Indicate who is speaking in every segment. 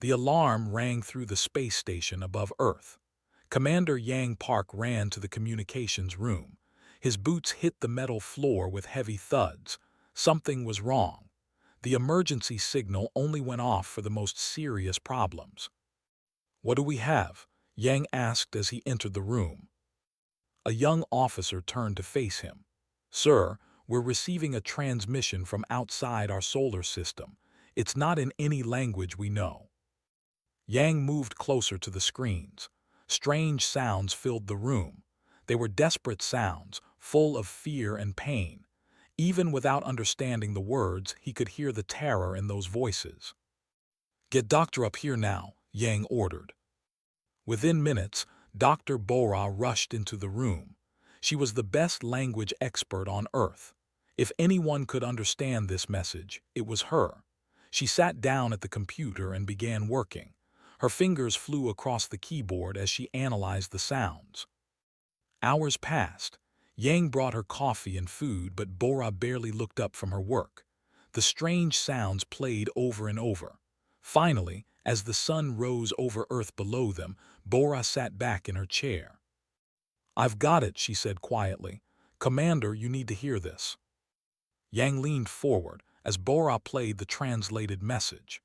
Speaker 1: The alarm rang through the space station above Earth. Commander Yang Park ran to the communications room. His boots hit the metal floor with heavy thuds. Something was wrong. The emergency signal only went off for the most serious problems. "What do we have?" Yang asked as he entered the room. A young officer turned to face him. "Sir, we're receiving a transmission from outside our solar system. It's not in any language we know." Yang moved closer to the screens. Strange sounds filled the room. They were desperate sounds, full of fear and pain. Even without understanding the words, he could hear the terror in those voices. "Get Doctor up here now," Yang ordered. Within minutes, Dr. Bora rushed into the room. She was the best language expert on Earth. If anyone could understand this message, it was her. She sat down at the computer and began working. Her fingers flew across the keyboard as she analyzed the sounds. Hours passed. Yang brought her coffee and food, but Bora barely looked up from her work. The strange sounds played over and over. Finally, as the sun rose over Earth below them, Bora sat back in her chair. "I've got it," she said quietly. "Commander, you need to hear this." Yang leaned forward as Bora played the translated message.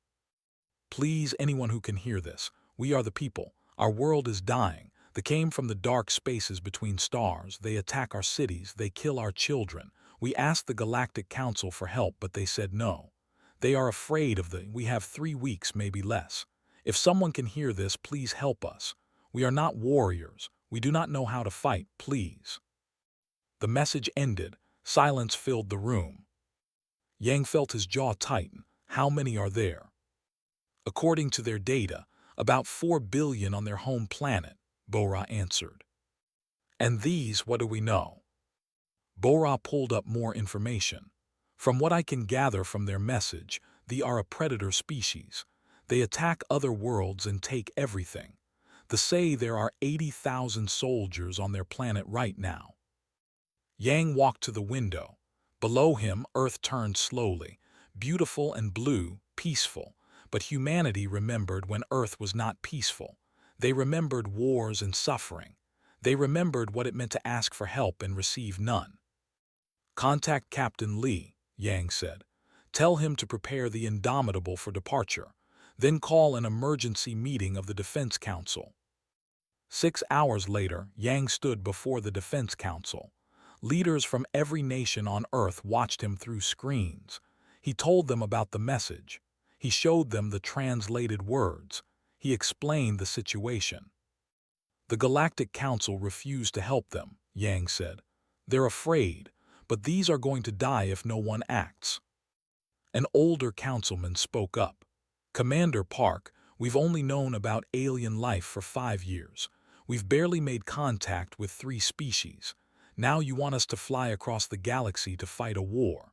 Speaker 1: "Please, anyone who can hear this, we are the people. Our world is dying. They came from the dark spaces between stars. They attack our cities. They kill our children. We asked the Galactic Council for help, but they said no. They are afraid of we have 3 weeks, maybe less. If someone can hear this, please help us. We are not warriors. We do not know how to fight, please." The message ended. Silence filled the room. Yang felt his jaw tighten. How many are there? "According to their data, about 4 billion on their home planet," Bora answered. "And these, what do we know?" Bora pulled up more information. "From what I can gather from their message, they are a predator species. They attack other worlds and take everything. They say there are 80,000 soldiers on their planet right now." Yang walked to the window. Below him, Earth turned slowly, beautiful and blue, peaceful. But humanity remembered when Earth was not peaceful. They remembered wars and suffering. They remembered what it meant to ask for help and receive none. "Contact Captain Lee," Yang said. "Tell him to prepare the Indomitable for departure. Then call an emergency meeting of the Defense Council." 6 hours later, Yang stood before the Defense Council. Leaders from every nation on Earth watched him through screens. He told them about the message. He showed them the translated words. He explained the situation. "The Galactic Council refused to help them," Yang said. "They're afraid, but these are going to die if no one acts." An older councilman spoke up. "Commander Park, we've only known about alien life for 5 years. We've barely made contact with 3 species. Now you want us to fly across the galaxy to fight a war."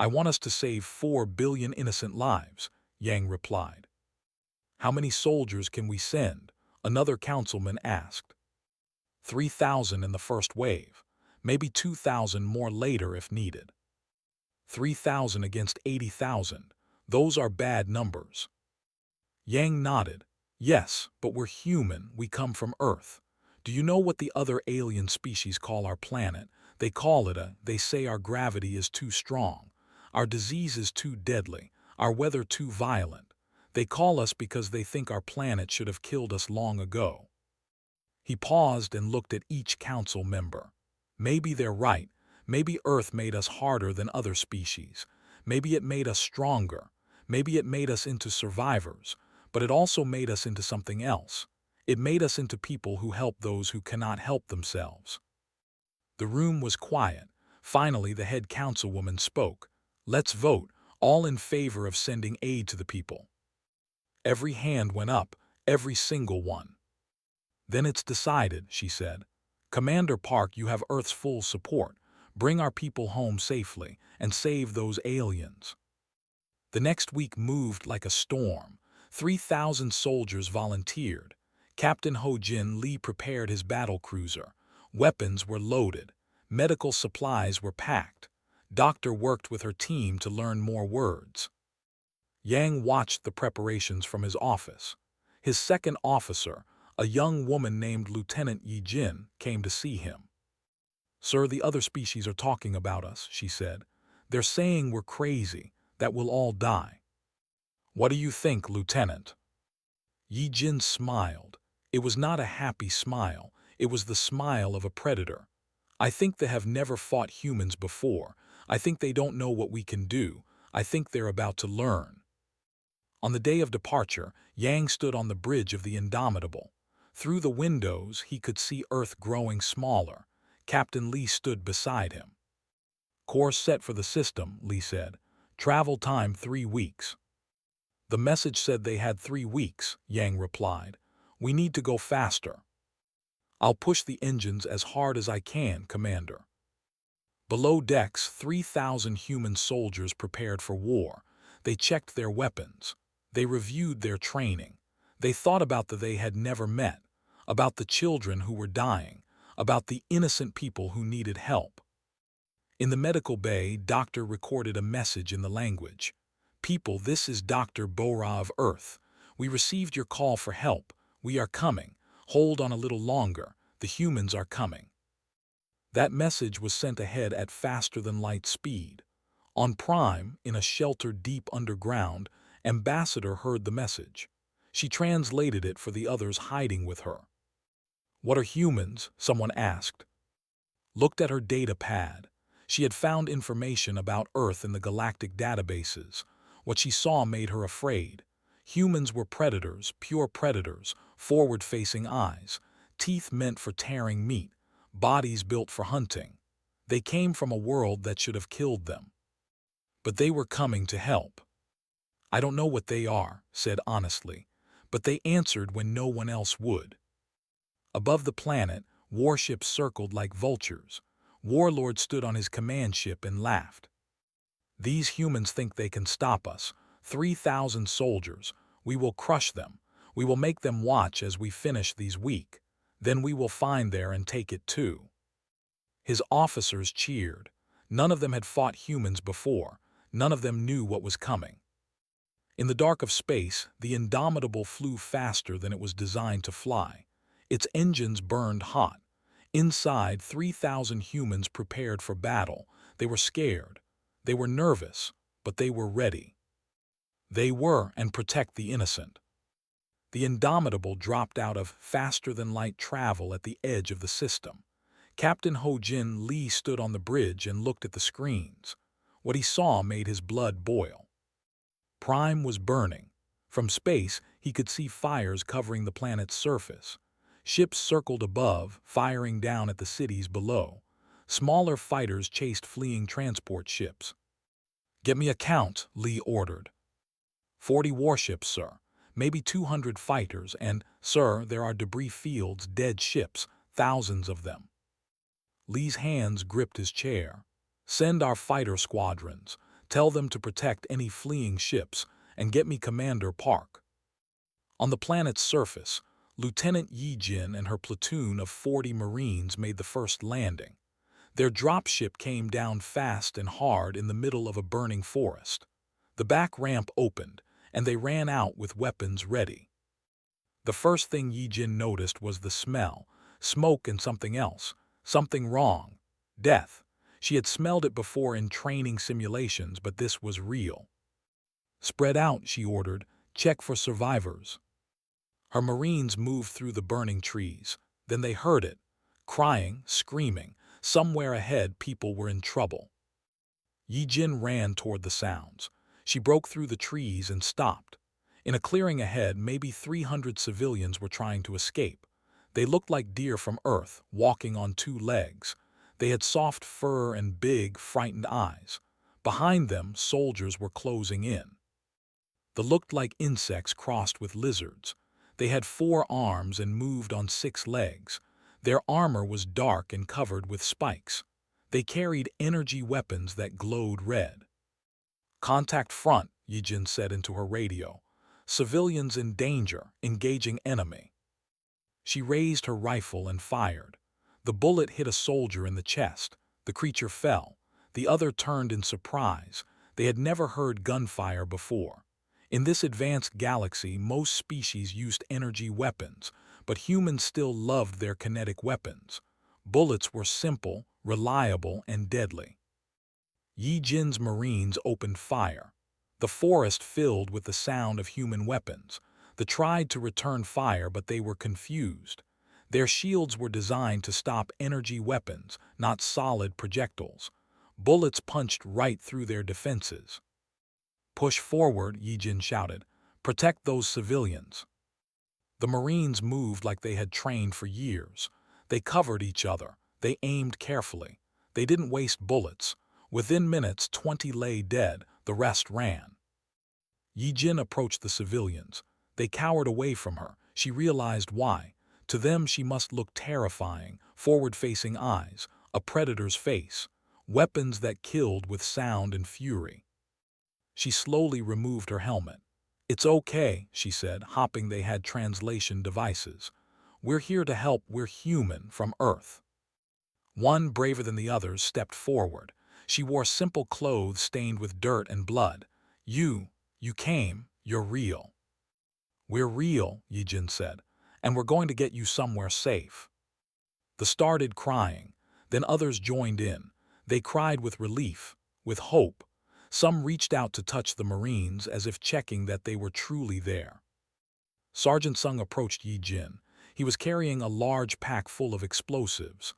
Speaker 1: "I want us to save 4 billion innocent lives," Yang replied. "How many soldiers can we send?" another councilman asked. 3,000 in the first wave, maybe 2,000 more later if needed." 3,000 against 80,000. Those are bad numbers. Yang nodded. "Yes, but we're human. We come from Earth. Do you know what the other alien species call our planet? They call it they say our gravity is too strong. Our disease is too deadly. Our weather too violent. They call us because they think our planet should have killed us long ago." He paused and looked at each council member. "Maybe they're right. Maybe Earth made us harder than other species. Maybe it made us stronger. Maybe it made us into survivors. But it also made us into something else. It made us into people who help those who cannot help themselves." The room was quiet. Finally, the head councilwoman spoke. "Let's vote, all in favor of sending aid to the people." Every hand went up, every single one. "Then it's decided," she said. "Commander Park, you have Earth's full support. Bring our people home safely and save those aliens." The next week moved like a storm. 3,000 soldiers volunteered. Captain Ho Jin Lee prepared his battle cruiser. Weapons were loaded. Medical supplies were packed. Doctor worked with her team to learn more words. Yang watched the preparations from his office. His second officer, a young woman named Lieutenant Yi Jin, came to see him. "Sir, the other species are talking about us," she said. "They're saying we're crazy, that we'll all die." "What do you think, Lieutenant?" Yi Jin smiled. It was not a happy smile, it was the smile of a predator. "I think they have never fought humans before. I think they don't know what we can do. I think they're about to learn." On the day of departure, Yang stood on the bridge of the Indomitable. Through the windows, he could see Earth growing smaller. Captain Lee stood beside him. "Course set for the system," Lee said. "Travel time 3 weeks." "The message said they had 3 weeks," Yang replied. "We need to go faster." "I'll push the engines as hard as I can, Commander." Below decks, 3,000 human soldiers prepared for war. They checked their weapons. They reviewed their training. They thought about the they had never met, about the children who were dying, about the innocent people who needed help. In the medical bay, Doctor recorded a message in the language. "People, this is Dr. Bora of Earth. We received your call for help. We are coming. Hold on a little longer. The humans are coming." That message was sent ahead at faster-than-light speed. On Prime, in a shelter deep underground, Ambassador heard the message. She translated it for the others hiding with her. "What are humans?" someone asked. Looked at her data pad. She had found information about Earth in the galactic databases. What she saw made her afraid. Humans were predators, pure predators, forward-facing eyes, teeth meant for tearing meat, bodies built for hunting. They came from a world that should have killed them. But they were coming to help. "I don't know what they are," said honestly, but they answered when no one else would. Above the planet, warships circled like vultures. Warlord stood on his command ship and laughed. "These humans think they can stop us. 3,000 soldiers. We will crush them. We will make them watch as we finish these weak. Then we will find there and take it too." His officers cheered. None of them had fought humans before. None of them knew what was coming. In the dark of space, the Indomitable flew faster than it was designed to fly. Its engines burned hot. Inside, 3,000 humans prepared for battle. They were scared. They were nervous, but they were ready. They were, and protect the innocent. The Indomitable dropped out of faster-than-light travel at the edge of the system. Captain Ho-Jin Lee stood on the bridge and looked at the screens. What he saw made his blood boil. Prime was burning. From space, he could see fires covering the planet's surface. Ships circled above, firing down at the cities below. Smaller fighters chased fleeing transport ships. "Get me a count," Lee ordered. 40 warships, sir. Maybe 200 fighters, and, sir, there are debris fields, dead ships, thousands of them." Lee's hands gripped his chair. "Send our fighter squadrons. Tell them to protect any fleeing ships, and get me Commander Park." On the planet's surface, Lieutenant Yi Jin and her platoon of 40 Marines made the first landing. Their dropship came down fast and hard in the middle of a burning forest. The back ramp opened, and they ran out with weapons ready. The first thing Yi Jin noticed was the smell, smoke and something else, something wrong, death. She had smelled it before in training simulations, but this was real. "Spread out," she ordered. "Check for survivors." Her Marines moved through the burning trees. Then they heard it. Crying, screaming. Somewhere ahead, people were in trouble. Yi Jin ran toward the sounds. She broke through the trees and stopped. In a clearing ahead, maybe 300 civilians were trying to escape. They looked like deer from Earth, walking on 2 legs. They had soft fur and big, frightened eyes. Behind them, soldiers were closing in. They looked like insects crossed with lizards. They had 4 arms and moved on 6 legs. Their armor was dark and covered with spikes. They carried energy weapons that glowed red. "Contact front," Yi Jin said into her radio. "Civilians in danger, engaging enemy." She raised her rifle and fired. The bullet hit a soldier in the chest. The creature fell. The other turned in surprise. They had never heard gunfire before. In this advanced galaxy, most species used energy weapons, but humans still loved their kinetic weapons. Bullets were simple, reliable, and deadly. Yi Jin's Marines opened fire. The forest filled with the sound of human weapons. They tried to return fire, but they were confused. Their shields were designed to stop energy weapons, not solid projectiles. Bullets punched right through their defenses. "Push forward," Yi Jin shouted. "Protect those civilians." The Marines moved like they had trained for years. They covered each other. They aimed carefully. They didn't waste bullets. Within minutes, 20 lay dead. The rest ran. Yi Jin approached the civilians. They cowered away from her. She realized why. To them, she must look terrifying, forward-facing eyes, a predator's face, weapons that killed with sound and fury. She slowly removed her helmet. "It's okay," she said, hopping. They had translation devices. "We're here to help. We're human, from Earth." One, braver than the others, stepped forward. She wore simple clothes stained with dirt and blood. You came. You're real." "We're real," Yi Jin said, "and we're going to get you somewhere safe." They started crying. Then others joined in. They cried with relief, with hope. Some reached out to touch the Marines as if checking that they were truly there. Sergeant Sung approached Yi Jin. He was carrying a large pack full of explosives.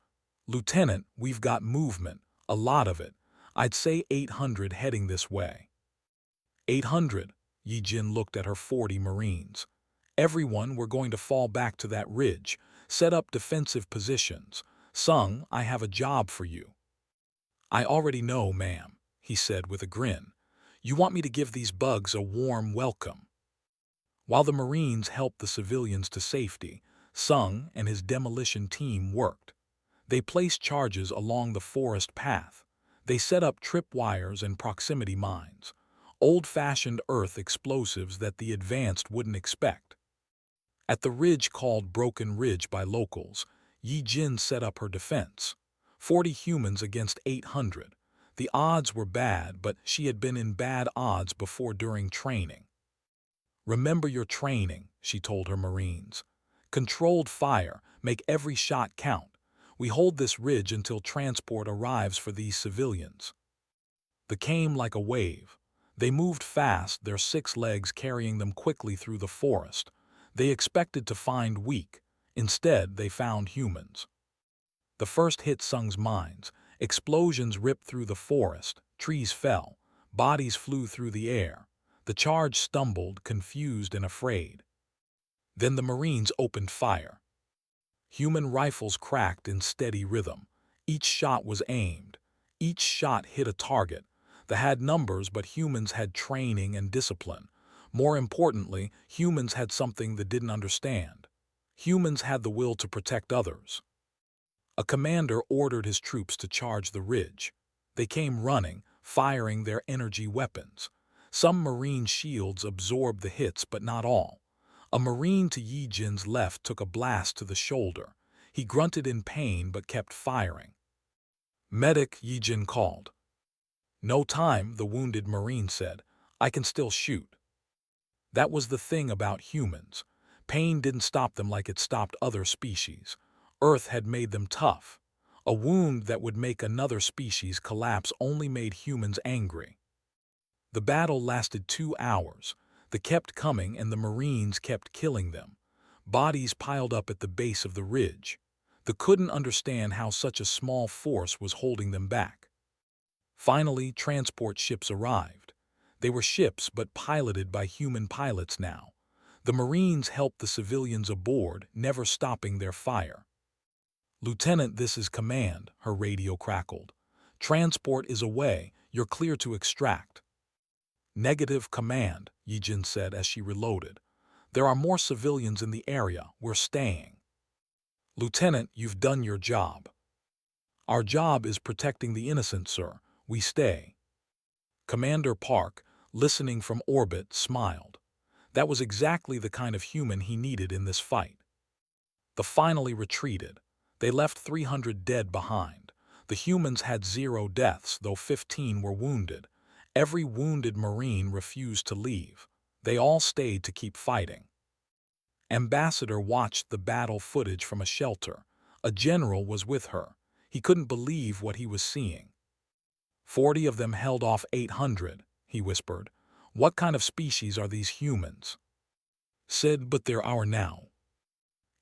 Speaker 1: "Lieutenant, we've got movement, a lot of it. I'd say 800 heading this way." 800? Yi Jin looked at her 40 Marines. "Everyone, we're going to fall back to that ridge, set up defensive positions. Sung, I have a job for you." "I already know, ma'am," he said with a grin. "You want me to give these bugs a warm welcome." While the Marines helped the civilians to safety, Sung and his demolition team worked. They placed charges along the forest path. They set up tripwires and proximity mines, old-fashioned earth explosives that the advanced wouldn't expect. At the ridge called Broken Ridge by locals, Yi Jin set up her defense. 40 humans against 800. The odds were bad, but she had been in bad odds before during training. "Remember your training," she told her Marines. "Controlled fire, make every shot count. We hold this ridge until transport arrives for these civilians." They came like a wave. They moved fast, their 6 legs carrying them quickly through the forest. They expected to find weak. Instead, they found humans. The first hit Sung's mines. Explosions ripped through the forest. Trees fell. Bodies flew through the air. The charge stumbled, confused and afraid. Then the Marines opened fire. Human rifles cracked in steady rhythm. Each shot was aimed. Each shot hit a target. They had numbers, but humans had training and discipline. More importantly, humans had something they didn't understand. Humans had the will to protect others. A commander ordered his troops to charge the ridge. They came running, firing their energy weapons. Some Marine shields absorbed the hits, but not all. A Marine to Yi Jin's left took a blast to the shoulder. He grunted in pain but kept firing. "Medic," Yi Jin called. "No time," the wounded Marine said. "I can still shoot." That was the thing about humans. Pain didn't stop them like it stopped other species. Earth had made them tough. A wound that would make another species collapse only made humans angry. The battle lasted 2 hours. They kept coming and the Marines kept killing them. Bodies piled up at the base of the ridge. They couldn't understand how such a small force was holding them back. Finally, transport ships arrived. They were ships but piloted by human pilots now. The Marines helped the civilians aboard, never stopping their fire. "Lieutenant, this is command," her radio crackled. "Transport is away. You're clear to extract." "Negative, command," Yi Jin said as she reloaded. "There are more civilians in the area. We're staying." "Lieutenant, you've done your job." "Our job is protecting the innocent, sir. We stay." Commander Park, listening from orbit, smiled. That was exactly the kind of human he needed in this fight. They finally retreated. They left 300 dead behind. The humans had 0 deaths, though 15 were wounded. Every wounded Marine refused to leave. They all stayed to keep fighting. Ambassador watched the battle footage from a shelter. A general was with her. He couldn't believe what he was seeing. 40 of them held off 800, he whispered. What kind of species are these humans? Said, but they're our now.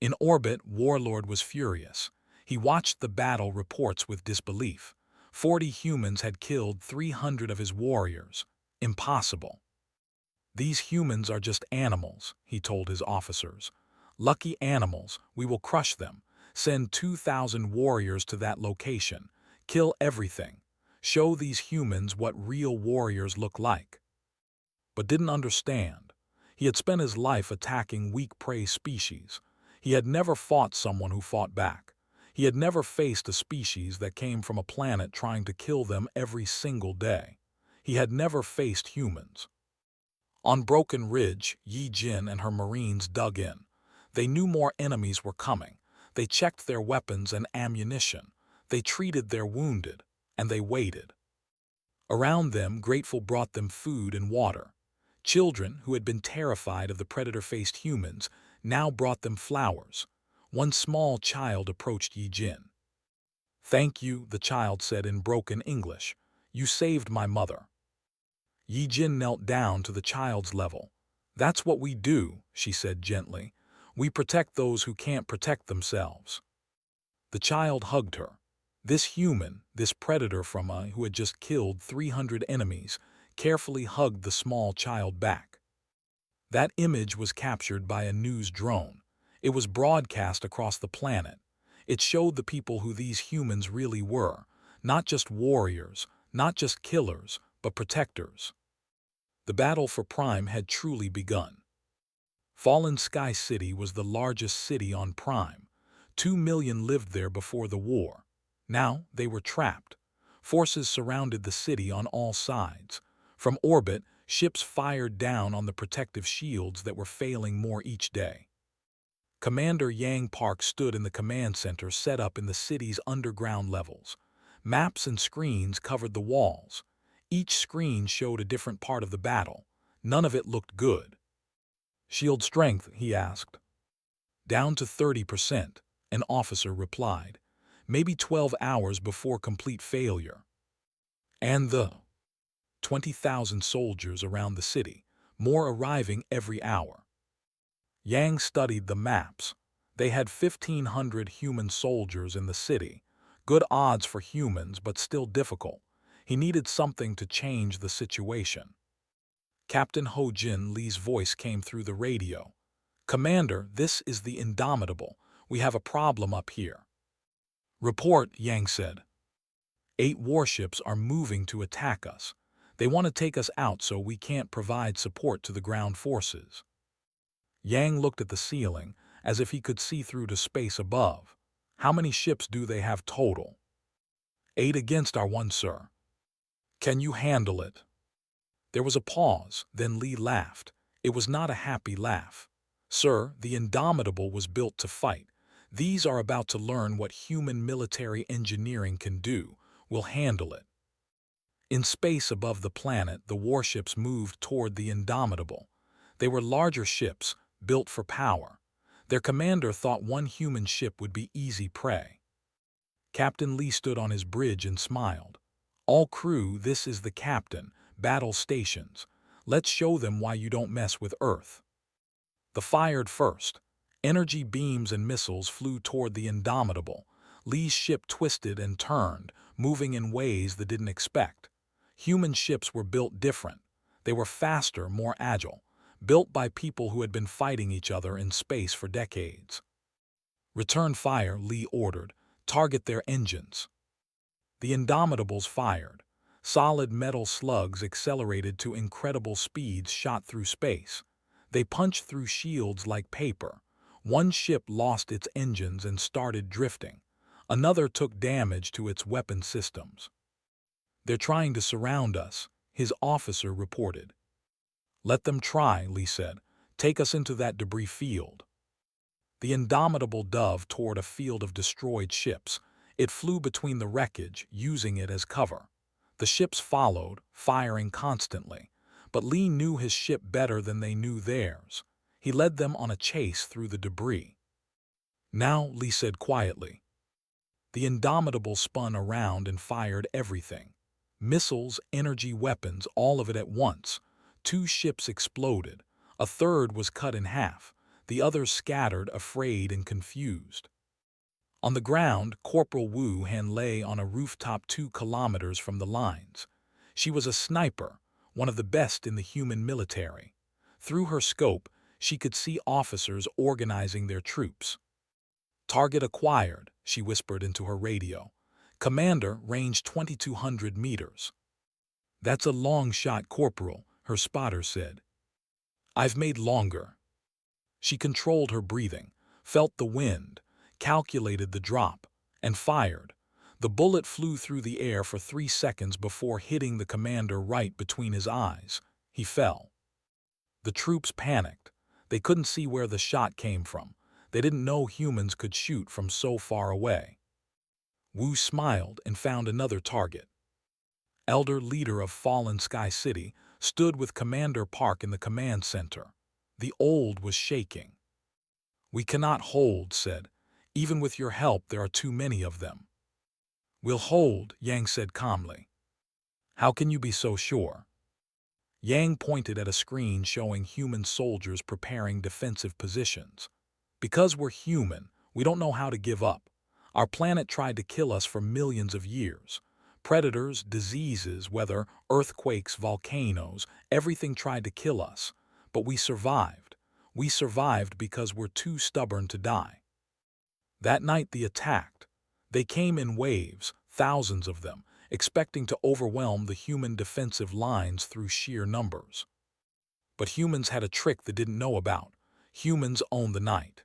Speaker 1: In orbit, Warlord was furious. He watched the battle reports with disbelief. 40 humans had killed 300 of his warriors. Impossible. These humans are just animals, he told his officers. Lucky animals, we will crush them. Send 2,000 warriors to that location. Kill everything. Show these humans what real warriors look like. But didn't understand. He had spent his life attacking weak prey species. He had never fought someone who fought back. He had never faced a species that came from a planet trying to kill them every single day. He had never faced humans. On Broken Ridge, Yi Jin and her Marines dug in. They knew more enemies were coming. They checked their weapons and ammunition. They treated their wounded, and they waited. Around them, Grateful brought them food and water. Children, who had been terrified of the predator-faced humans, now brought them flowers. One small child approached Yi Jin. Thank you, the child said in broken English. You saved my mother. Yi Jin knelt down to the child's level. That's what we do, she said gently. We protect those who can't protect themselves. The child hugged her. This human, this predator from who had just killed 300 enemies, carefully hugged the small child back. That image was captured by a news drone. It was broadcast across the planet. It showed the people who these humans really were, not just warriors, not just killers, but protectors. The battle for Prime had truly begun. Fallen Sky City was the largest city on Prime. 2 million lived there before the war. Now they were trapped. Forces surrounded the city on all sides. From orbit, ships fired down on the protective shields that were failing more each day. Commander Yang Park stood in the command center set up in the city's underground levels. Maps and screens covered the walls. Each screen showed a different part of the battle. None of it looked good. Shield strength, he asked. Down to 30%, an officer replied. Maybe 12 hours before complete failure. And the 20,000 soldiers around the city, more arriving every hour. Yang studied the maps. They had 1,500 human soldiers in the city. Good odds for humans, but still difficult. He needed something to change the situation. Captain Ho Jin Lee's voice came through the radio. Commander, this is the Indomitable. We have a problem up here. Report, Yang said. 8 warships are moving to attack us. They want to take us out so we can't provide support to the ground forces. Yang looked at the ceiling, as if he could see through to space above. How many ships do they have total? 8 against our 1, sir. Can you handle it? There was a pause, then Lee laughed. It was not a happy laugh. Sir, the Indomitable was built to fight. These are about to learn what human military engineering can do. We'll handle it. In space above the planet, the warships moved toward the Indomitable. They were larger ships, built for power. Their commander thought one human ship would be easy prey. Captain Lee stood on his bridge and smiled. All crew, this is the captain. Battle stations. Let's show them why you don't mess with Earth. The fired first. Energy beams and missiles flew toward the Indomitable. Lee's ship twisted and turned, moving in ways they didn't expect. Human ships were built different. They were faster, more agile, built by people who had been fighting each other in space for decades. Return fire, Lee ordered. Target their engines. The Indomitables fired. Solid metal slugs accelerated to incredible speeds shot through space. They punched through shields like paper. One ship lost its engines and started drifting. Another took damage to its weapon systems. They're trying to surround us, his officer reported. Let them try, Lee said. Take us into that debris field. The Indomitable dove toward a field of destroyed ships. It flew between the wreckage, using it as cover. The ships followed, firing constantly. but Lee knew his ship better than they knew theirs. He led them on a chase through the debris. "Now," Lee said quietly. The Indomitable spun around and fired everything. Missiles, energy weapons, all of it at once. 2 ships exploded. A third was cut in half. The others scattered, afraid and confused. On the ground, Corporal Wu Han lay on a rooftop 2 kilometers from the lines. She was a sniper, one of the best in the human military. Through her scope, she could see officers organizing their troops. "Target acquired," she whispered into her radio. "Commander, range 2,200 meters." "That's a long shot, Corporal," her spotter said. "I've made longer." She controlled her breathing, felt the wind, calculated the drop, and fired. The bullet flew through the air for 3 seconds before hitting the commander right between his eyes. He fell. The troops panicked. They couldn't see where the shot came from. They didn't know humans could shoot from so far away. Wu smiled and found another target. Elder leader of fallen Sky City stood with Commander Park in the command center. The old was shaking. "We cannot hold," said. "Even with your help, there are too many of them." "We'll hold," Yang said calmly. "How can you be so sure?" Yang pointed at a screen showing human soldiers preparing defensive positions. "Because we're human, we don't know how to give up. Our planet tried to kill us for millions of years. Predators, diseases, weather, earthquakes, volcanoes, everything tried to kill us. But we survived. We survived because we're too stubborn to die." That night they attacked. They came in waves, thousands of them, expecting to overwhelm the human defensive lines through sheer numbers. But humans had a trick they didn't know about. Humans own the night.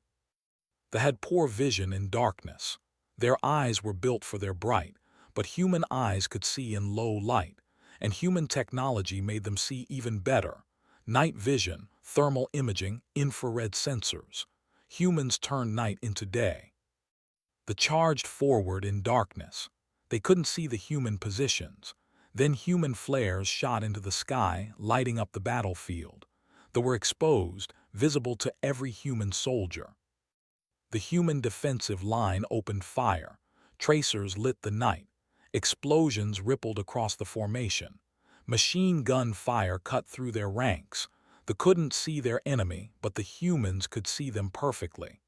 Speaker 1: They had poor vision in darkness. Their eyes were built for their bright, but human eyes could see in low light, and human technology made them see even better. Night vision, thermal imaging, infrared sensors. Humans turned night into day. They charged forward in darkness. They couldn't see the human positions. Then human flares shot into the sky, lighting up the battlefield. They were exposed, visible to every human soldier. The human defensive line opened fire. Tracers lit the night. Explosions rippled across the formation. Machine gun fire cut through their ranks. They couldn't see their enemy, but the humans could see them perfectly.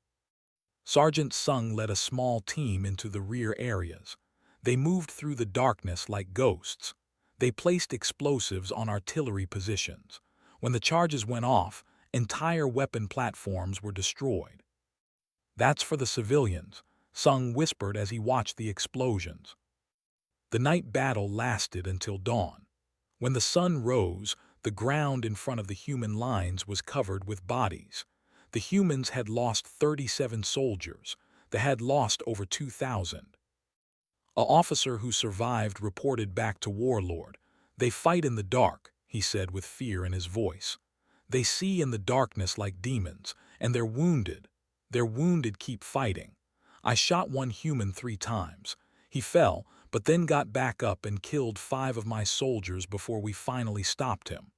Speaker 1: Sergeant Sung led a small team into the rear areas. They moved through the darkness like ghosts. They placed explosives on artillery positions. When the charges went off, entire weapon platforms were destroyed. "That's for the civilians," Sung whispered as he watched the explosions. The night battle lasted until dawn. When the sun rose, the ground in front of the human lines was covered with bodies. The humans had lost 37 soldiers. They had lost over 2,000. An officer who survived reported back to Warlord. "They fight in the dark," he said with fear in his voice. "They see in the darkness like demons, and they're wounded. Their wounded keep fighting. I shot one human 3 times. He fell, but then got back up and killed 5 of my soldiers before we finally stopped him."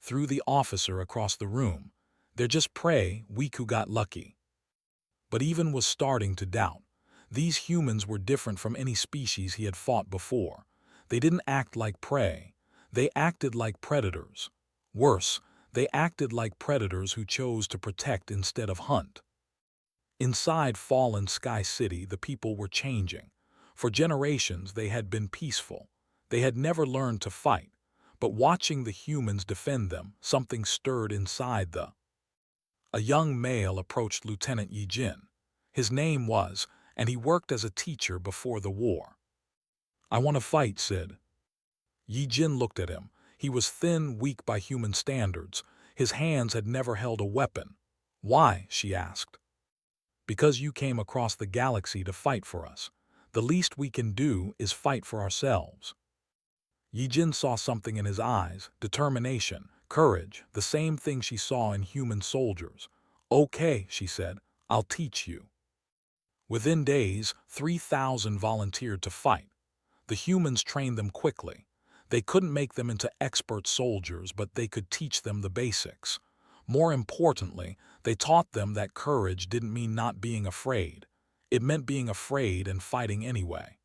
Speaker 1: Through the officer across the room, "They're just prey, weak who got lucky." But Even was starting to doubt. These humans were different from any species he had fought before. They didn't act like prey. They acted like predators. Worse, they acted like predators who chose to protect instead of hunt. Inside fallen Sky City, the people were changing. For generations, they had been peaceful. They had never learned to fight. But watching the humans defend them, something stirred inside the... A young male approached Lieutenant Yi Jin. His name was, and he worked as a teacher before the war. "I want to fight," said. Yi Jin looked at him. He was thin, weak by human standards. His hands had never held a weapon. "Why?" she asked. "Because you came across the galaxy to fight for us. The least we can do is fight for ourselves." Yi Jin saw something in his eyes, determination, courage, the same thing she saw in human soldiers. "Okay," she said, "I'll teach you." Within days, 3,000 volunteered to fight. The humans trained them quickly. They couldn't make them into expert soldiers, but they could teach them the basics. More importantly, they taught them that courage didn't mean not being afraid. It meant being afraid and fighting anyway.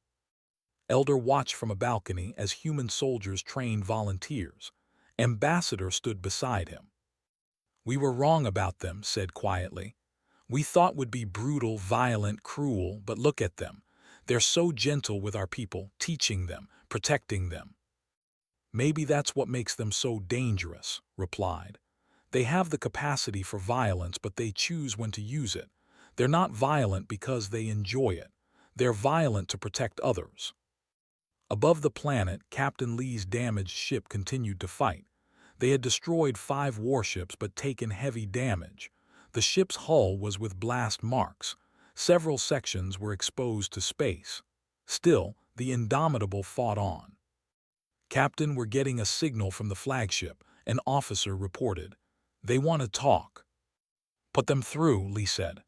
Speaker 1: Elder watched from a balcony as human soldiers trained volunteers. Ambassador stood beside him. "We were wrong about them," said quietly. "We thought would be brutal, violent, cruel, but look at them. They're so gentle with our people, teaching them, protecting them." "Maybe that's what makes them so dangerous," replied. "They have the capacity for violence, but they choose when to use it. They're not violent because they enjoy it. They're violent to protect others." Above the planet, Captain Lee's damaged ship continued to fight. They had destroyed 5 warships but taken heavy damage. The ship's hull was with blast marks. Several sections were exposed to space. Still, the Indomitable fought on. "Captain, we're getting a signal from the flagship," an officer reported. "They want to talk." "Put them through," Lee said.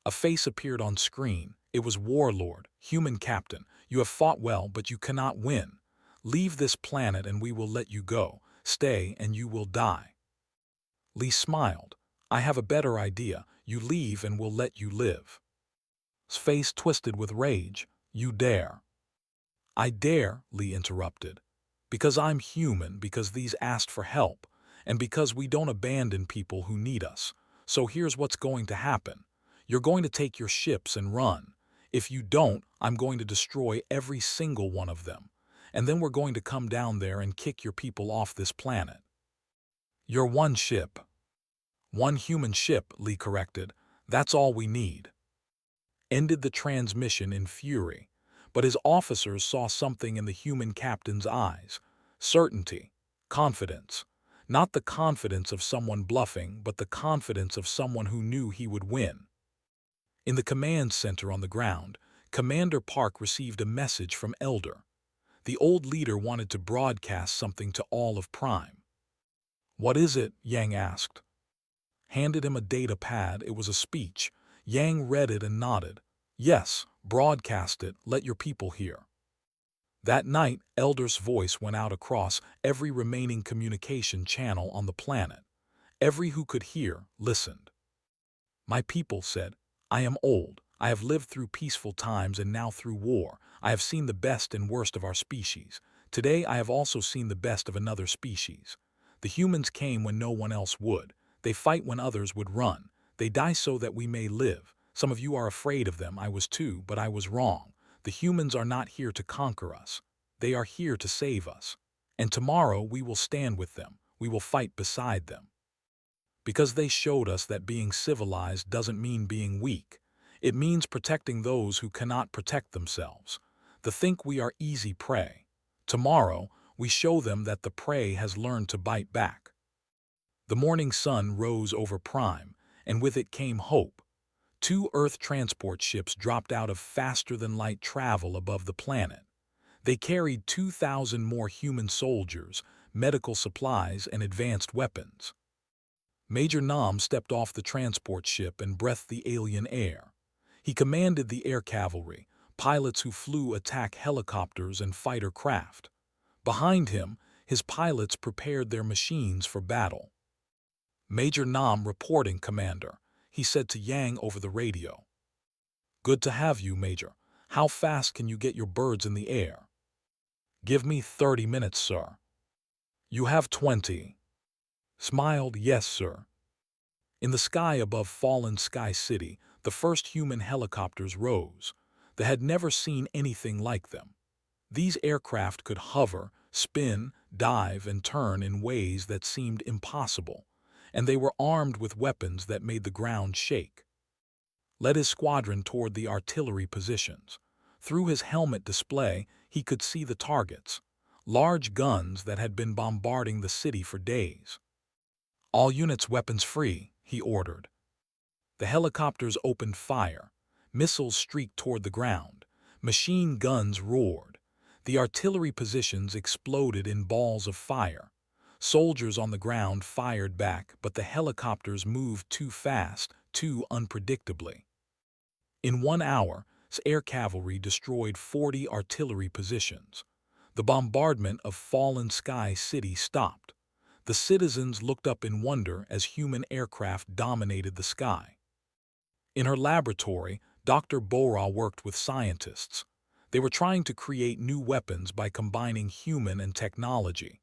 Speaker 1: A face appeared on screen. It was Warlord. "Human Captain, you have fought well, but you cannot win. Leave this planet and we will let you go. Stay and you will die." Lee smiled. "I have a better idea. You leave and we'll let you live." His face twisted with rage. "You dare." "I dare," Lee interrupted. "Because I'm human, because these asked for help, and because we don't abandon people who need us. So here's what's going to happen. You're going to take your ships and run. If you don't, I'm going to destroy every single one of them. And then we're going to come down there and kick your people off this planet." "You're one ship." "One human ship," Lee corrected. "That's all we need." Ended the transmission in fury, but his officers saw something in the human captain's eyes. Certainty, confidence. Not the confidence of someone bluffing, but the confidence of someone who knew he would win. In the command center on the ground, Commander Park received a message from Elder. The old leader wanted to broadcast something to all of Prime. "What is it?" Yang asked. Handed him a data pad. It was a speech. Yang read it and nodded. "Yes, broadcast it. Let your people hear." That night, Elder's voice went out across every remaining communication channel on the planet. Every who could hear listened. "My people," said, "I am old. I have lived through peaceful times and now through war. I have seen the best and worst of our species. Today I have also seen the best of another species. The humans came when no one else would. They fight when others would run. They die so that we may live. Some of you are afraid of them. I was too, but I was wrong. The humans are not here to conquer us. They are here to save us. And tomorrow we will stand with them. We will fight beside them. Because they showed us that being civilized doesn't mean being weak. It means protecting those who cannot protect themselves. They think we are easy prey. Tomorrow, we show them that the prey has learned to bite back." The morning sun rose over Prime, and with it came hope. 2 Earth transport ships dropped out of faster-than-light travel above the planet. They carried 2,000 more human soldiers, medical supplies, and advanced weapons. Major Nam stepped off the transport ship and breathed the alien air. He commanded the air cavalry, pilots who flew attack helicopters and fighter craft. Behind him, his pilots prepared their machines for battle. "Major Nam reporting, Commander," he said to Yang over the radio. "Good to have you, Major. How fast can you get your birds in the air?" "Give me 30 minutes, sir." "You have 20. Smiled, "Yes, sir." In the sky above fallen Sky City, the first human helicopters rose. They had never seen anything like them. These aircraft could hover, spin, dive, and turn in ways that seemed impossible, and they were armed with weapons that made the ground shake. Led his squadron toward the artillery positions. Through his helmet display, he could see the targets, large guns that had been bombarding the city for days. "All units weapons free," he ordered. The helicopters opened fire. Missiles streaked toward the ground. Machine guns roared. The artillery positions exploded in balls of fire. Soldiers on the ground fired back, but the helicopters moved too fast, too unpredictably. In 1 hour, air cavalry destroyed 40 artillery positions. The bombardment of fallen Sky City stopped. The citizens looked up in wonder as human aircraft dominated the sky. In her laboratory, Dr. Bora worked with scientists. They were trying to create new weapons by combining human and technology.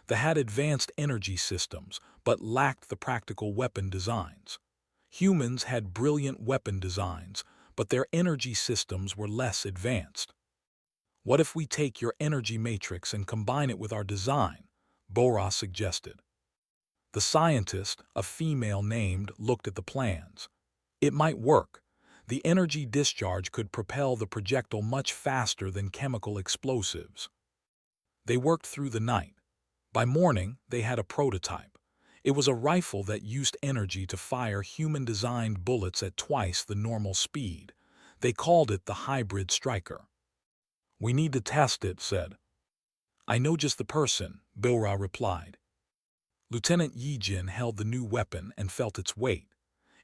Speaker 1: They had advanced energy systems, but lacked the practical weapon designs. Humans had brilliant weapon designs, but their energy systems were less advanced. What if we take your energy matrix and combine it with our design? Bora suggested. The scientist, a female named, looked at the plans. It might work. The energy discharge could propel the projectile much faster than chemical explosives. They worked through the night. By morning, they had a prototype. It was a rifle that used energy to fire human-designed bullets at twice the normal speed. They called it the hybrid striker. "We need to test it," said. "I know just the person," Bora replied. Lieutenant Yijin held the new weapon and felt its weight.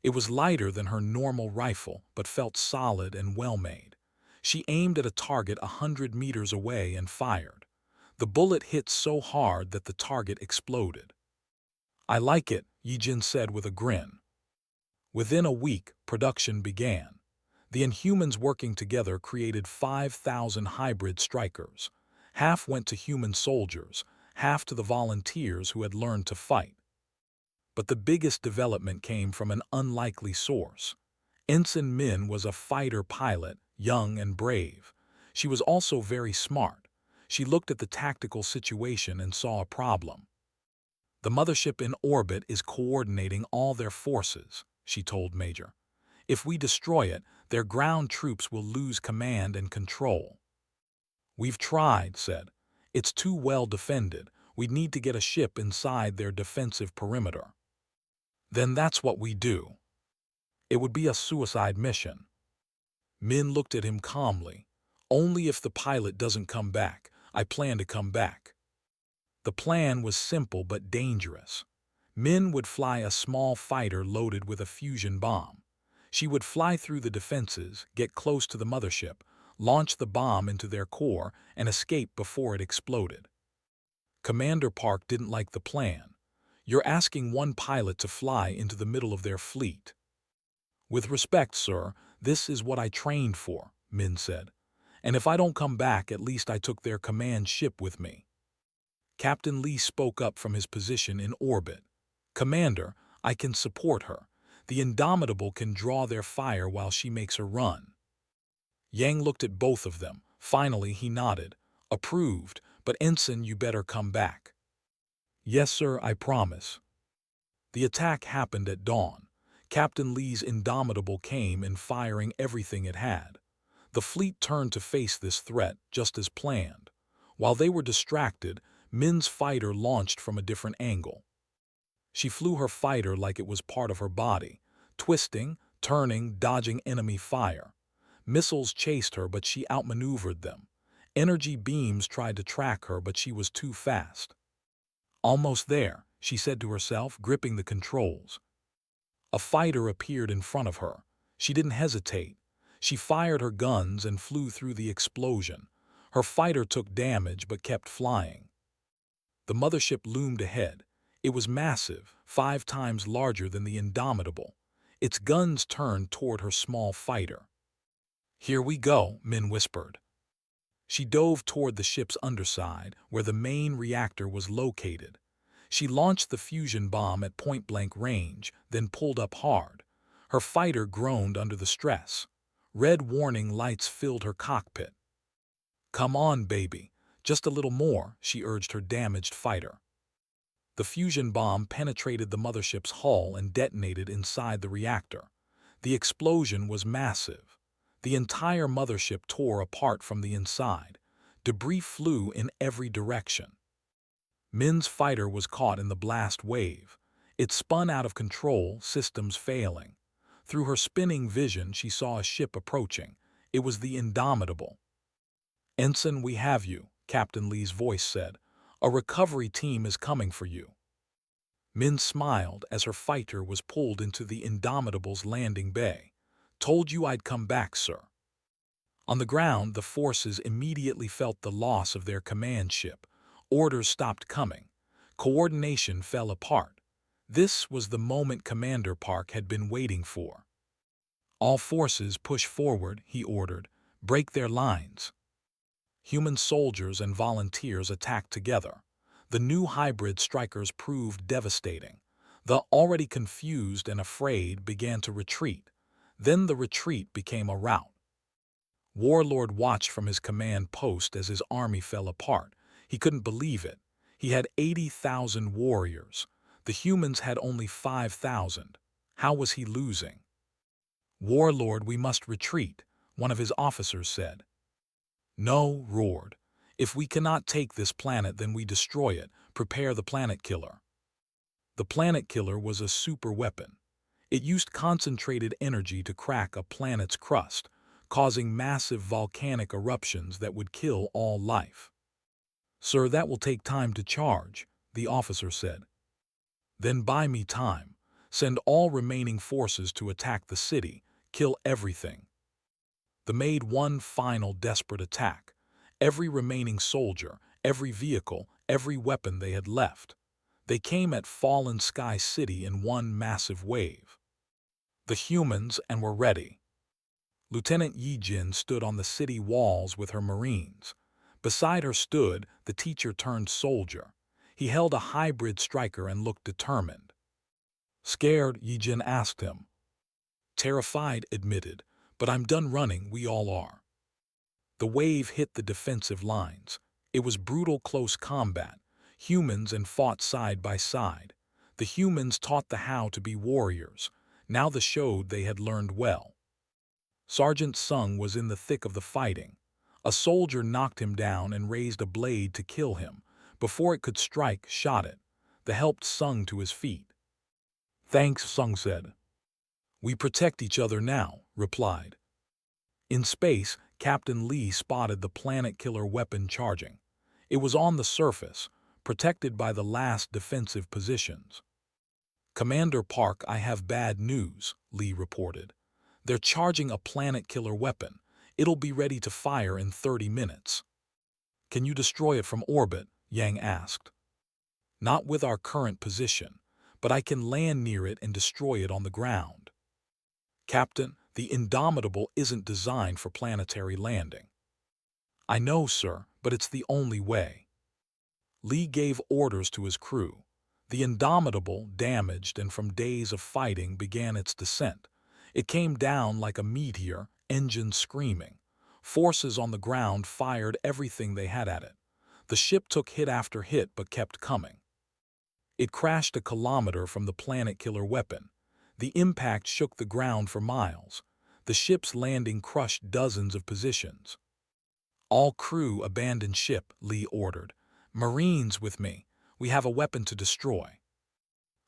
Speaker 1: It was lighter than her normal rifle, but felt solid and well-made. She aimed at a target 100 meters away and fired. The bullet hit so hard that the target exploded. "I like it," Yijin said with a grin. Within a week, production began. The Inhumans working together created 5,000 hybrid strikers. Half went to human soldiers, half to the volunteers who had learned to fight. But the biggest development came from an unlikely source. Ensign Min was a fighter pilot, young and brave. She was also very smart. She looked at the tactical situation and saw a problem. "The mothership in orbit is coordinating all their forces," she told Major. "If we destroy it, their ground troops will lose command and control." "We've tried," said. "It's too well defended. We'd need to get a ship inside their defensive perimeter." "Then that's what we do." "It would be a suicide mission." Min looked at him calmly. "Only if the pilot doesn't come back. I plan to come back." The plan was simple but dangerous. Min would fly a small fighter loaded with a fusion bomb. She would fly through the defenses, get close to the mothership, launch the bomb into their core, and escape before it exploded. Commander Park didn't like the plan. "You're asking one pilot to fly into the middle of their fleet." "With respect, sir, this is what I trained for," Min said. "And if I don't come back, at least I took their command ship with me." Captain Lee spoke up from his position in orbit. "Commander, I can support her. The Indomitable can draw their fire while she makes her run." Yang looked at both of them. Finally, he nodded. "Approved, but Ensign, you better come back." "Yes, sir, I promise." The attack happened at dawn. Captain Lee's Indomitable came in, firing everything it had. The fleet turned to face this threat, just as planned. While they were distracted, Min's fighter launched from a different angle. She flew her fighter like it was part of her body, twisting, turning, dodging enemy fire. Missiles chased her, but she outmaneuvered them. Energy beams tried to track her, but she was too fast. "Almost there," she said to herself, gripping the controls. A fighter appeared in front of her. She didn't hesitate. She fired her guns and flew through the explosion. Her fighter took damage but kept flying. The mothership loomed ahead. It was massive, 5 times larger than the Indomitable. Its guns turned toward her small fighter. "Here we go," Min whispered. She dove toward the ship's underside, where the main reactor was located. She launched the fusion bomb at point-blank range, then pulled up hard. Her fighter groaned under the stress. Red warning lights filled her cockpit. "Come on, baby. Just a little more," she urged her damaged fighter. The fusion bomb penetrated the mothership's hull and detonated inside the reactor. The explosion was massive. The entire mothership tore apart from the inside. Debris flew in every direction. Min's fighter was caught in the blast wave. It spun out of control, systems failing. Through her spinning vision, she saw a ship approaching. It was the Indomitable. "Ensign, we have you," Captain Lee's voice said. "A recovery team is coming for you." Min smiled as her fighter was pulled into the Indomitable's landing bay. "Told you I'd come back, sir." On the ground, the forces immediately felt the loss of their command ship. Orders stopped coming. Coordination fell apart. This was the moment Commander Park had been waiting for. "All forces push forward," he ordered. "Break their lines." Human soldiers and volunteers attacked together. The new hybrid strikers proved devastating. The already confused and afraid began to retreat. Then the retreat became a rout. Warlord watched from his command post as his army fell apart. He couldn't believe it. He had 80,000 warriors. The humans had only 5,000. How was he losing? "Warlord, we must retreat," one of his officers said. "No," roared. "If we cannot take this planet, then we destroy it. Prepare the planet killer." The planet killer was a super weapon. It used concentrated energy to crack a planet's crust, causing massive volcanic eruptions that would kill all life. "Sir, that will take time to charge," the officer said. "Then buy me time. Send all remaining forces to attack the city. Kill everything." They made one final desperate attack. Every remaining soldier, every vehicle, every weapon they had left. They came at Fallen Sky City in one massive wave. The humans and were ready. Lieutenant Yi Jin stood on the city walls with her Marines. Beside her stood the teacher-turned-soldier. He held a hybrid striker and looked determined. "Scared?" Yi Jin asked him. "Terrified," admitted, "but I'm done running, we all are." The wave hit the defensive lines. It was brutal close combat. Humans and fought side by side. The humans taught the how to be warriors. Now the showed they had learned well. Sergeant Sung was in the thick of the fighting. A soldier knocked him down and raised a blade to kill him. Before it could strike, shot it. They helped Sung to his feet. "Thanks," Sung said. "We protect each other now," replied. In space, Captain Lee spotted the planet killer weapon charging. It was on the surface, protected by the last defensive positions. "Commander Park, I have bad news," Lee reported. "They're charging a planet killer weapon. It'll be ready to fire in 30 minutes. "Can you destroy it from orbit?" Yang asked. "Not with our current position, but I can land near it and destroy it on the ground." "Captain, the Indomitable isn't designed for planetary landing." "I know, sir, but it's the only way." Lee gave orders to his crew. The Indomitable, damaged and from days of fighting, began its descent. It came down like a meteor, engines screaming. Forces on the ground fired everything they had at it. The ship took hit after hit but kept coming. It crashed a kilometer from the planet killer weapon. The impact shook the ground for miles. The ship's landing crushed dozens of positions. "All crew abandon ship," Lee ordered. "Marines with me. We have a weapon to destroy."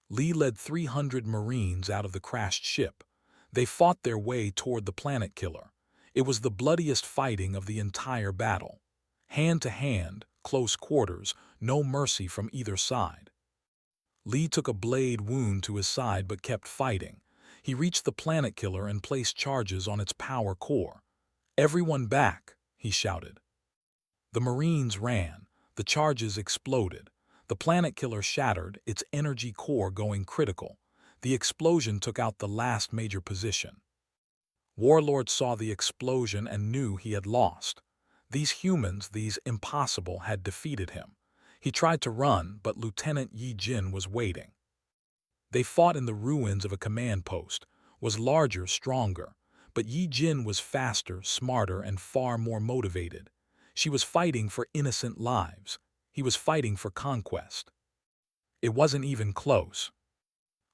Speaker 1: Lee led 300 Marines out of the crashed ship. They fought their way toward the planet killer. It was the bloodiest fighting of the entire battle. Hand to hand, close quarters, no mercy from either side. Lee took a blade wound to his side but kept fighting. He reached the planet killer and placed charges on its power core. "Everyone back," he shouted. The Marines ran. The charges exploded. The planet killer shattered, its energy core going critical. The explosion took out the last major position. Warlord saw the explosion and knew he had lost. These humans, these impossible, had defeated him. He tried to run, but Lieutenant Yi Jin was waiting. They fought in the ruins of a command post, was larger, stronger, but Yi Jin was faster, smarter, and far more motivated. She was fighting for innocent lives. He was fighting for conquest. It wasn't even close.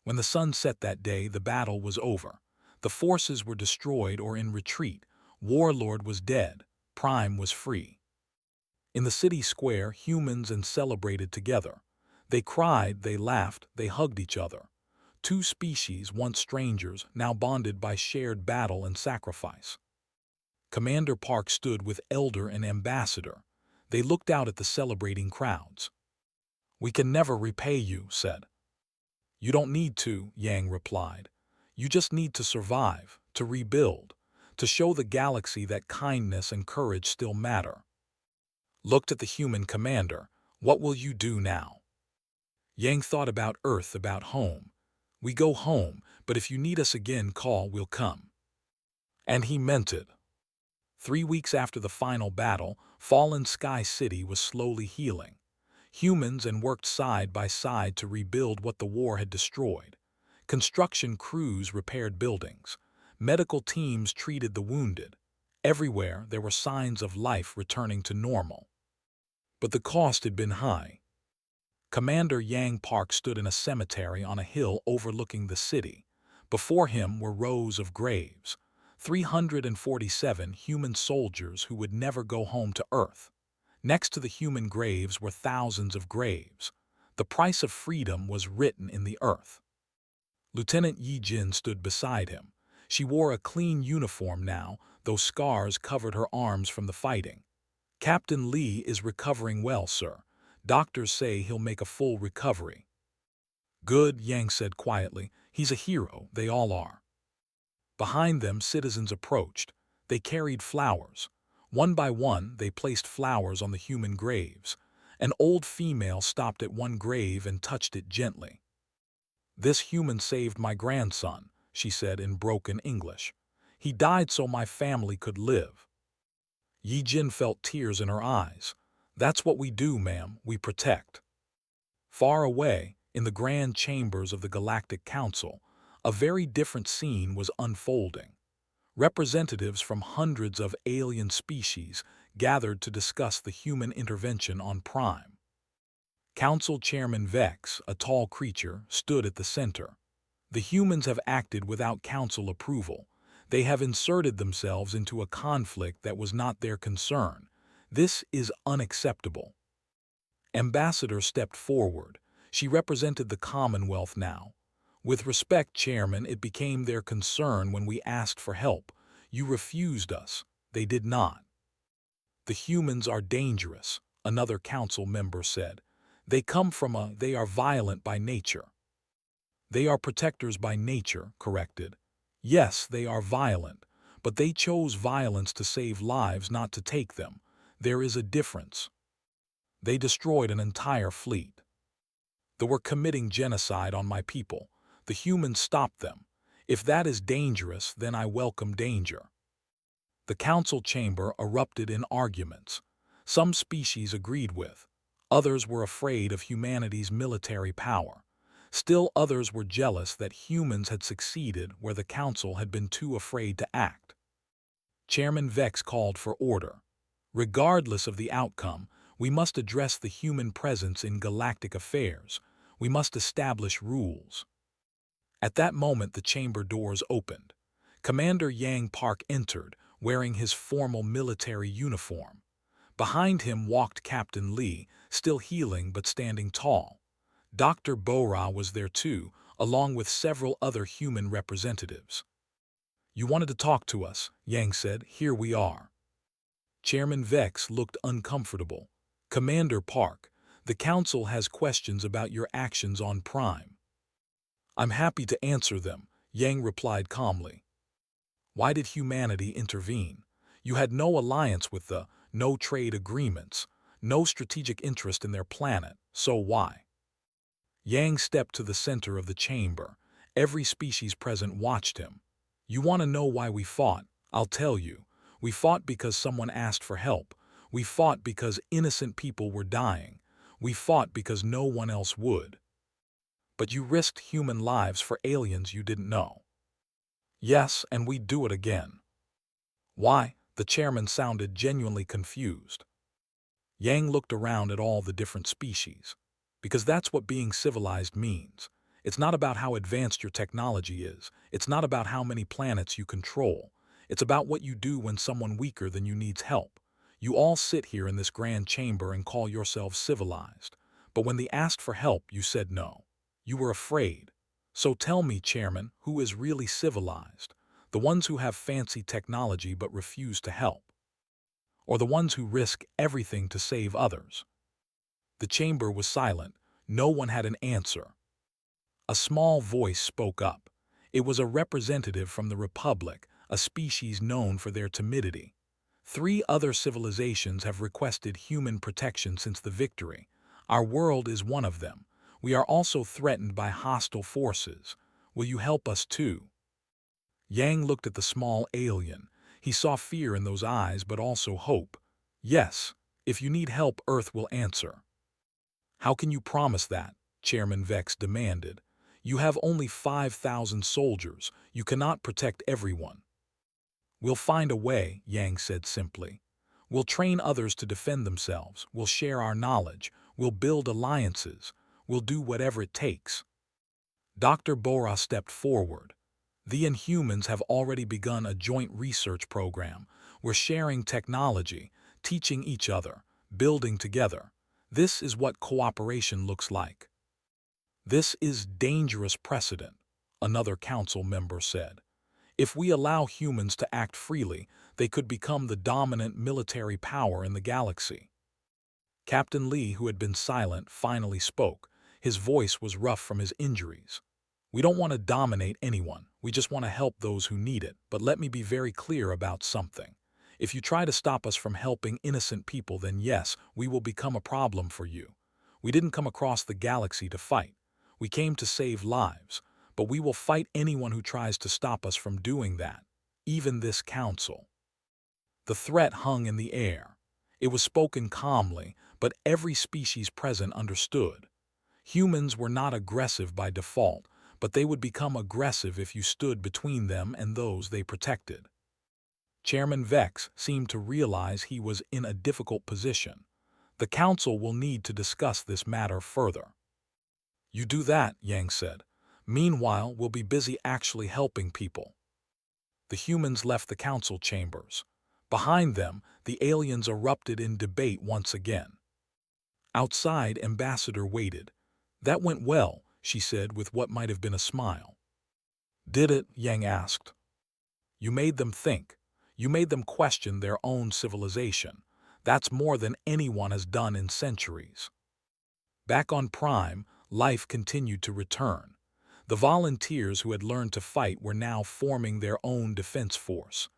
Speaker 1: When the sun set that day, the battle was over. The forces were destroyed or in retreat. Warlord was dead. Prime was free. In the city square, humans and celebrated together. They cried, they laughed, they hugged each other. Two species, once strangers, now bonded by shared battle and sacrifice. Commander Park stood with Elder and Ambassador. They looked out at the celebrating crowds. "We can never repay you," said. "You don't need to," Yang replied. "You just need to survive, to rebuild, to show the galaxy that kindness and courage still matter. Looked at the human commander. What will you do now? Yang thought about Earth, about home. We go home, but if you need us again, call, we'll come. And he meant it. 3 weeks after the final battle, fallen Sky City was slowly healing. Humans and worked side by side to rebuild what the war had destroyed. Construction crews repaired buildings. Medical teams treated the wounded. Everywhere there were signs of life returning to normal. But the cost had been high. Commander Yang Park stood in a cemetery on a hill overlooking the city. Before him were rows of graves. 347 human soldiers who would never go home to Earth. Next to the human graves were thousands of graves. The price of freedom was written in the earth. Lieutenant Yi Jin stood beside him. She wore a clean uniform now, though scars covered her arms from the fighting. Captain Lee is recovering well, sir. Doctors say he'll make a full recovery. Good, Yang said quietly. He's a hero, they all are. Behind them, citizens approached. They carried flowers. One by one, they placed flowers on the human graves. An old female stopped at one grave and touched it gently. This human saved my grandson, she said in broken English. He died so my family could live. Yi Jin felt tears in her eyes. That's what we do, ma'am, we protect. Far away, in the grand chambers of the Galactic Council, a very different scene was unfolding. Representatives from hundreds of alien species gathered to discuss the human intervention on Prime. Council Chairman Vex, a tall creature, stood at the center. The humans have acted without council approval. They have inserted themselves into a conflict that was not their concern. This is unacceptable. Ambassador stepped forward. She represented the Commonwealth now. With respect, Chairman, it became their concern when we asked for help. You refused us. They did not. The humans are dangerous, another council member said. They are violent by nature. They are protectors by nature, corrected. Yes, they are violent, but they chose violence to save lives, not to take them. There is a difference. They destroyed an entire fleet. They were committing genocide on my people. The humans stopped them. If that is dangerous, then I welcome danger. The council chamber erupted in arguments. Some species agreed with. Others were afraid of humanity's military power. Still others were jealous that humans had succeeded where the council had been too afraid to act. Chairman Vex called for order. Regardless of the outcome, we must address the human presence in galactic affairs. We must establish rules. At that moment, the chamber doors opened. Commander Yang Park entered, wearing his formal military uniform. Behind him walked Captain Lee, still healing but standing tall. Dr. Bora was there too, along with several other human representatives. You wanted to talk to us, Yang said. Here we are. Chairman Vex looked uncomfortable. Commander Park, the council has questions about your actions on Prime. I'm happy to answer them, Yang replied calmly. Why did humanity intervene? You had no alliance with no trade agreements, no strategic interest in their planet, so why? Yang stepped to the center of the chamber. Every species present watched him. You want to know why we fought? I'll tell you. We fought because someone asked for help. We fought because innocent people were dying. We fought because no one else would. But you risked human lives for aliens you didn't know. Yes, and we'd do it again. Why? The chairman sounded genuinely confused. Yang looked around at all the different species. Because that's what being civilized means. It's not about how advanced your technology is. It's not about how many planets you control. It's about what you do when someone weaker than you needs help. You all sit here in this grand chamber and call yourselves civilized. But when they asked for help, you said no. You were afraid. So tell me, Chairman, who is really civilized? The ones who have fancy technology but refuse to help? Or the ones who risk everything to save others? The chamber was silent. No one had an answer. A small voice spoke up. It was a representative from the Republic, a species known for their timidity. 3 other civilizations have requested human protection since the victory. Our world is one of them. We are also threatened by hostile forces. Will you help us too? Yang looked at the small alien. He saw fear in those eyes, but also hope. Yes, if you need help, Earth will answer. How can you promise that? Chairman Vex demanded. You have only 5,000 soldiers. You cannot protect everyone. We'll find a way, Yang said simply. We'll train others to defend themselves. We'll share our knowledge. We'll build alliances. We'll do whatever it takes. Dr. Bora stepped forward. The Inhumans have already begun a joint research program. We're sharing technology, teaching each other, building together. This is what cooperation looks like. This is dangerous precedent, another council member said. If we allow humans to act freely, they could become the dominant military power in the galaxy. Captain Lee, who had been silent, finally spoke. His voice was rough from his injuries. We don't want to dominate anyone. We just want to help those who need it. But let me be very clear about something. If you try to stop us from helping innocent people, then yes, we will become a problem for you. We didn't come across the galaxy to fight. We came to save lives. But we will fight anyone who tries to stop us from doing that, even this council. The threat hung in the air. It was spoken calmly, but every species present understood. Humans were not aggressive by default, but they would become aggressive if you stood between them and those they protected. Chairman Vex seemed to realize he was in a difficult position. The council will need to discuss this matter further. You do that, Yang said. Meanwhile, we'll be busy actually helping people. The humans left the council chambers. Behind them, the aliens erupted in debate once again. Outside, Ambassador waited. That went well, she said with what might have been a smile. Did it? Yang asked. You made them think. You made them question their own civilization. That's more than anyone has done in centuries. Back on Prime, life continued to return. The volunteers who had learned to fight were now forming their own defense force.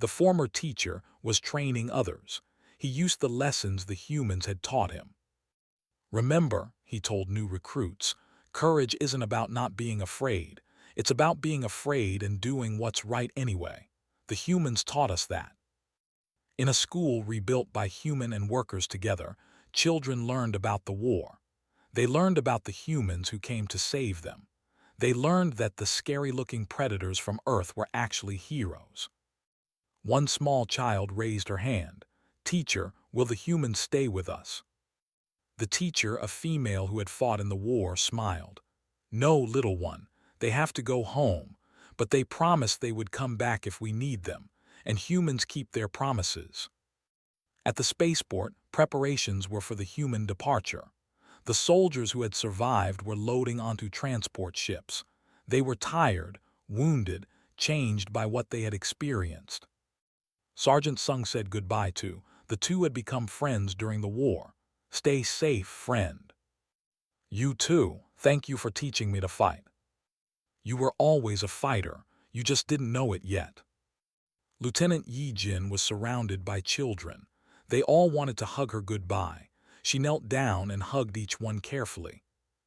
Speaker 1: The former teacher was training others. He used the lessons the humans had taught him. Remember, he told new recruits, courage isn't about not being afraid. It's about being afraid and doing what's right anyway. The humans taught us that. In a school rebuilt by human and workers together, children learned about the war. They learned about the humans who came to save them. They learned that the scary-looking predators from Earth were actually heroes. One small child raised her hand. Teacher, will the humans stay with us? The teacher, a female who had fought in the war, smiled. No, little one, they have to go home, but they promised they would come back if we need them, and humans keep their promises. At the spaceport, preparations were for the human departure. The soldiers who had survived were loading onto transport ships. They were tired, wounded, changed by what they had experienced. Sergeant Sung said goodbye to. The two had become friends during the war. Stay safe, friend. You too. Thank you for teaching me to fight. You were always a fighter. You just didn't know it yet. Lieutenant Yi Jin was surrounded by children. They all wanted to hug her goodbye. She knelt down and hugged each one carefully.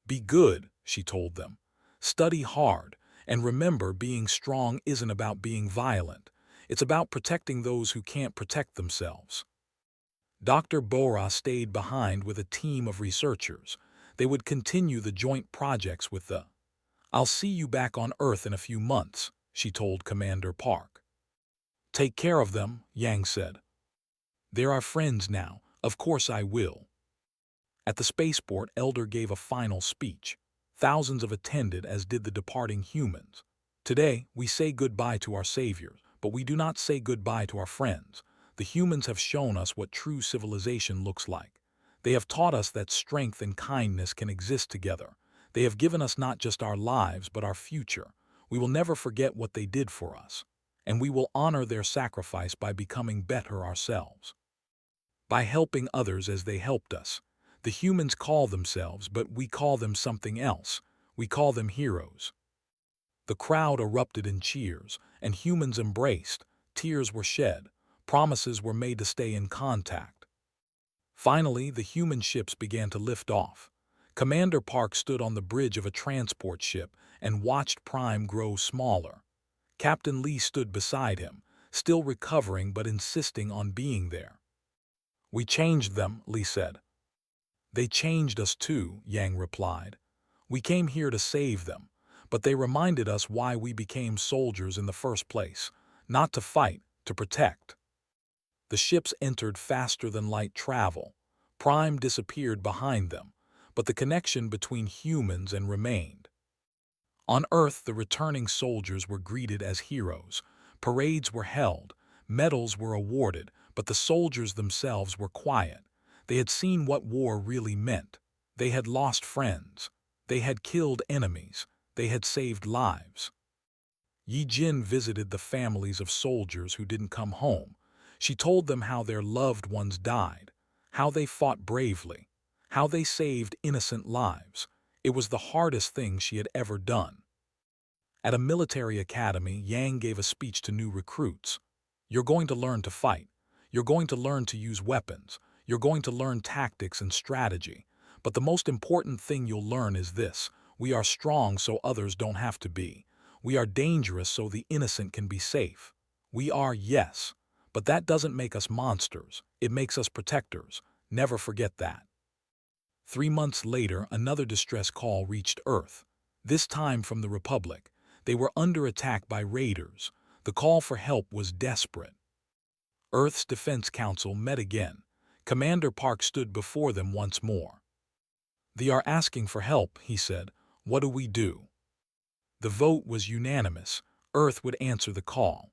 Speaker 1: Be good, she told them. Study hard, and remember, being strong isn't about being violent. It's about protecting those who can't protect themselves. Dr. Bora stayed behind with a team of researchers. They would continue the joint projects with the I'll see you back on Earth in a few months, she told Commander Park. Take care of them, Yang said. They're our friends now. Of course I will. At the spaceport, Elder gave a final speech. Thousands of attended, as did the departing humans. Today, we say goodbye to our saviors, but we do not say goodbye to our friends. The humans have shown us what true civilization looks like. They have taught us that strength and kindness can exist together. They have given us not just our lives, but our future. We will never forget what they did for us, and we will honor their sacrifice by becoming better ourselves. By helping others as they helped us. The humans call themselves, but we call them something else. We call them heroes. The crowd erupted in cheers, and humans embraced. Tears were shed. Promises were made to stay in contact. Finally, the human ships began to lift off. Commander Park stood on the bridge of a transport ship and watched Prime grow smaller. Captain Lee stood beside him, still recovering but insisting on being there. "We changed them," Lee said. "They changed us too," Yang replied. "We came here to save them, but they reminded us why we became soldiers in the first place, not to fight, to protect." The ships entered faster than light travel. Prime disappeared behind them, but the connection between humans and remained. On Earth, the returning soldiers were greeted as heroes. Parades were held, medals were awarded, but the soldiers themselves were quiet. They had seen what war really meant. They had lost friends. They had killed enemies. They had saved lives. Yi Jin visited the families of soldiers who didn't come home. She told them how their loved ones died, how they fought bravely, how they saved innocent lives. It was the hardest thing she had ever done. At a military academy, Yang gave a speech to new recruits. "You're going to learn to fight. You're going to learn to use weapons. You're going to learn tactics and strategy. But the most important thing you'll learn is this: we are strong so others don't have to be. We are dangerous so the innocent can be safe. We are, yes, but that doesn't make us monsters. It makes us protectors. Never forget that." 3 months later, another distress call reached Earth, this time from the Republic. They were under attack by raiders. The call for help was desperate. Earth's Defense Council met again. Commander Park stood before them once more. "They are asking for help," he said. "What do we do?" The vote was unanimous. Earth would answer the call.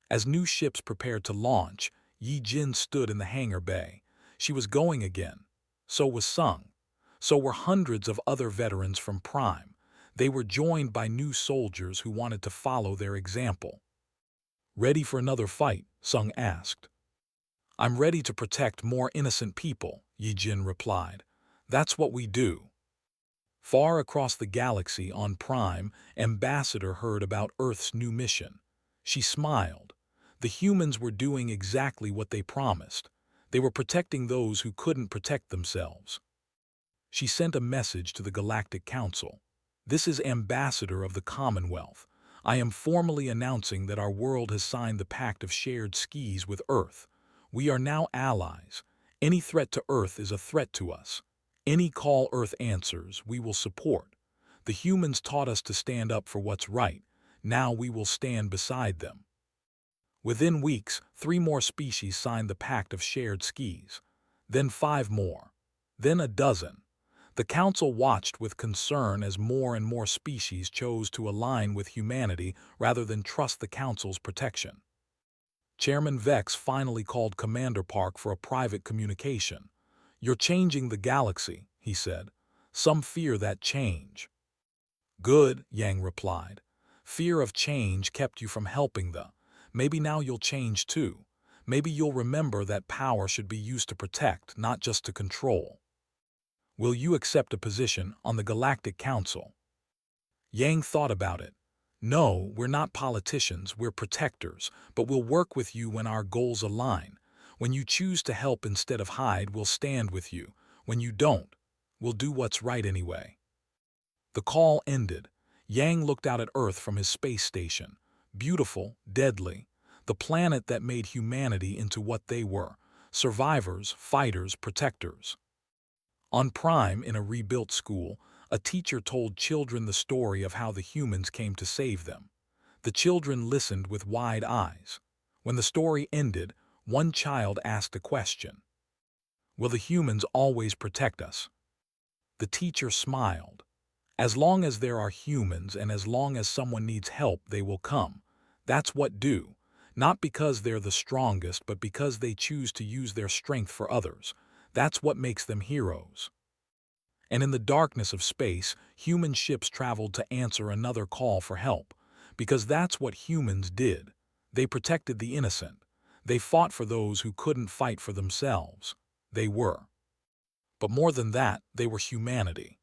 Speaker 1: As new ships prepared to launch, Yi Jin stood in the hangar bay. She was going again. So was Sung. So were hundreds of other veterans from Prime. They were joined by new soldiers who wanted to follow their example. "Ready for another fight?" Sung asked. "I'm ready to protect more innocent people," Yi Jin replied. "That's what we do." Far across the galaxy on Prime, Ambassador heard about Earth's new mission. She smiled. The humans were doing exactly what they promised. They were protecting those who couldn't protect themselves. She sent a message to the Galactic Council. "This is Ambassador of the Commonwealth. I am formally announcing that our world has signed the Pact of Shared Skis with Earth. We are now allies. Any threat to Earth is a threat to us. Any call Earth answers, we will support. The humans taught us to stand up for what's right. Now we will stand beside them." Within weeks, 3 more species signed the Pact of Shared Skis. Then 5 more. Then a dozen. The Council watched with concern as more and more species chose to align with humanity rather than trust the Council's protection. Chairman Vex finally called Commander Park for a private communication. "You're changing the galaxy," he said. "Some fear that change." "Good," Yang replied. "Fear of change kept you from helping the. Maybe now you'll change too. Maybe you'll remember that power should be used to protect, not just to control. Will you accept a position on the Galactic Council?" Yang thought about it. "No, we're not politicians, we're protectors, but we'll work with you when our goals align. When you choose to help instead of hide, we'll stand with you. When you don't, we'll do what's right anyway." The call ended. Yang looked out at Earth from his space station. Beautiful, deadly. The planet that made humanity into what they were: survivors, fighters, protectors. On Prime, in a rebuilt school, a teacher told children the story of how the humans came to save them. The children listened with wide eyes. When the story ended, one child asked a question. "Will the humans always protect us?" The teacher smiled. "As long as there are humans and as long as someone needs help, they will come. That's what do. Not because they're the strongest, but because they choose to use their strength for others. That's what makes them heroes." And in the darkness of space, human ships traveled to answer another call for help. Because that's what humans did. They protected the innocent. They fought for those who couldn't fight for themselves. They were. But more than that, they were humanity.